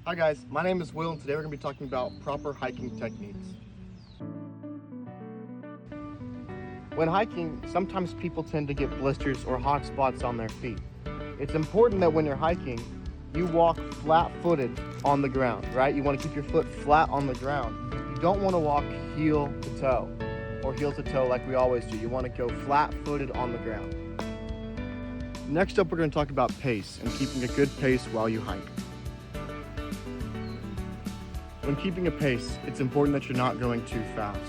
Hi guys, my name is Will and today we're going to be talking about proper hiking techniques. When hiking, sometimes people tend to get blisters or hot spots on their feet. It's important that when you're hiking, you walk flat-footed on the ground, right? You want to keep your foot flat on the ground. You don't want to walk heel to toe or heel to toe like we always do. You want to go flat-footed on the ground. Next up, we're going to talk about pace and keeping a good pace while you hike. When keeping a pace, it's important that you're not going too fast.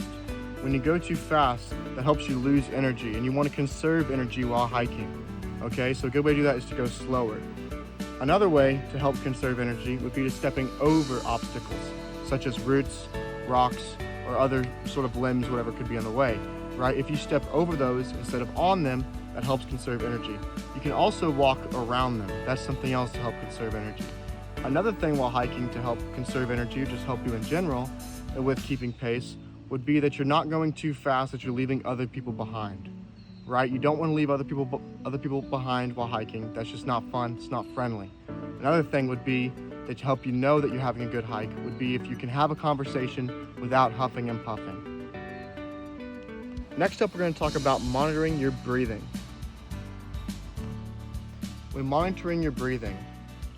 When you go too fast, that helps you lose energy, and you want to conserve energy while hiking. Okay, so a good way to do that is to go slower. Another way to help conserve energy would be to stepping over obstacles, such as roots, rocks, or other sort of limbs, whatever could be in the way, right? If you step over those instead of on them, that helps conserve energy. You can also walk around them. That's something else to help conserve energy. Another thing while hiking to help conserve energy, or just help you in general with keeping pace, would be that you're not going too fast that you're leaving other people behind, right? You don't want to leave other people behind while hiking. That's just not fun. It's not friendly. Another thing would be that to help you know that you're having a good hike would be if you can have a conversation without huffing and puffing. Next up, we're going to talk about monitoring your breathing. When monitoring your breathing,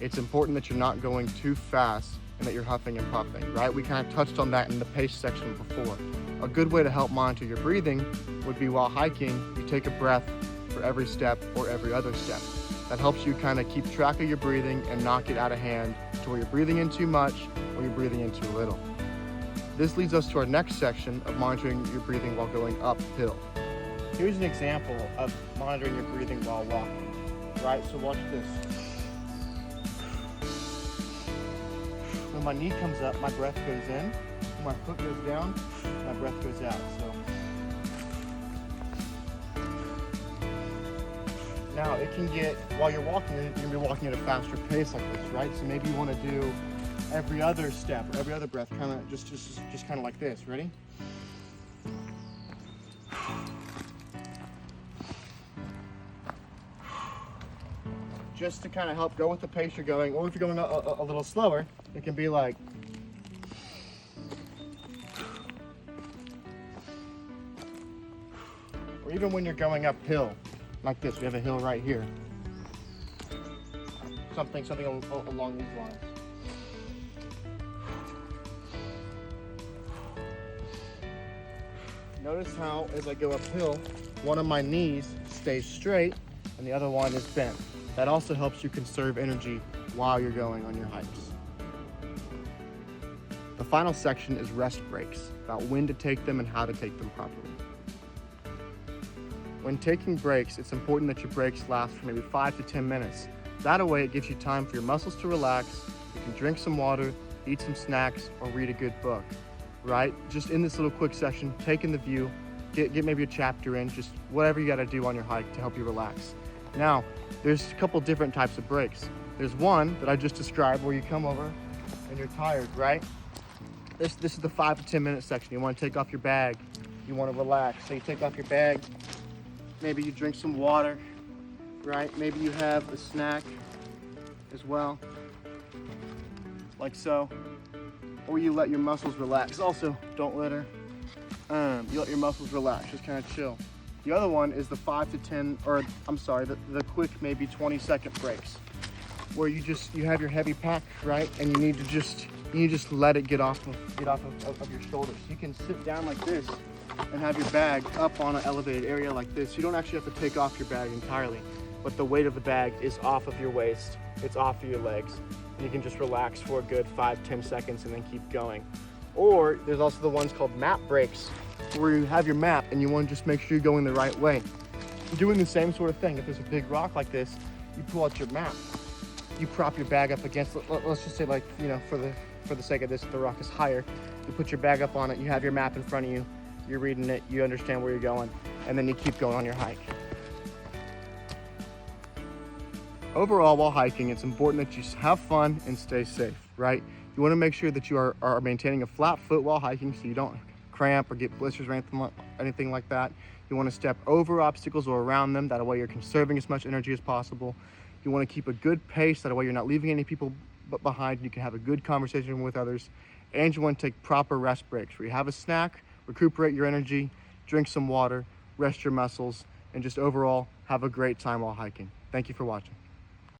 it's important that you're not going too fast and that you're huffing and puffing, right? We kind of touched on that in the pace section before. A good way to help monitor your breathing would be while hiking, you take a breath for every step or every other step. That helps you kind of keep track of your breathing and not get out of hand to where you're breathing in too much or you're breathing in too little. This leads us to our next section of monitoring your breathing while going uphill. Here's an example of monitoring your breathing while walking, right? So watch this. When my knee comes up, my breath goes in. When my foot goes down, my breath goes out. So now it can get, while you're walking, you're gonna be walking at a faster pace like this, right? So maybe you want to do every other step or every other breath, kind of just kind of like this. Ready? Just to kind of help go with the pace you're going, or if you're going a little slower, it can be like, or even when you're going uphill, like this. We have a hill right here. Something along these lines. Notice how, as I go uphill, one of my knees stays straight and the other one is bent. That also helps you conserve energy while you're going on your hikes. The final section is rest breaks, about when to take them and how to take them properly. When taking breaks, it's important that your breaks last for maybe 5 to 10 minutes. That way it gives you time for your muscles to relax, you can drink some water, eat some snacks, or read a good book, right? Just in this little quick session, take in the view, get maybe a chapter in, just whatever you gotta do on your hike to help you relax. Now, there's a couple different types of breaks. There's one that I just described where you come over and you're tired, right? This is the 5 to 10 minute section. You want to take off your bag. You want to relax. So you take off your bag. Maybe you drink some water, right? Maybe you have a snack as well, like so. Or you let your muscles relax. Also, don't litter. You let your muscles relax, just kind of chill. The other one is the 5 to 10, or I'm sorry, the quick maybe 20-second breaks, where you have your heavy pack, right? And you just let it get off of your shoulders. You can sit down like this and have your bag up on an elevated area like this. You don't actually have to take off your bag entirely, but the weight of the bag is off of your waist, it's off of your legs, and you can just relax for a good 5-10 seconds and then keep going. Or there's also the ones called map breaks, where you have your map and you want to just make sure you're going the right way. Doing the same sort of thing. If there's a big rock like this, you pull out your map. You prop your bag up against, let's just say, like, you know, for the sake of this, if the rock is higher, you put your bag up on it, you have your map in front of you, you're reading it, you understand where you're going, and then you keep going on your hike. Overall, while hiking, it's important that you have fun and stay safe, right? You want to make sure that you are maintaining a flat foot while hiking so you don't cramp or get blisters or anything like that. You want to step over obstacles or around them. That way you're conserving as much energy as possible. You want to keep a good pace. That way you're not leaving any people behind and you can have a good conversation with others. And you want to take proper rest breaks where you have a snack, recuperate your energy, drink some water, rest your muscles, and just overall have a great time while hiking. Thank you for watching.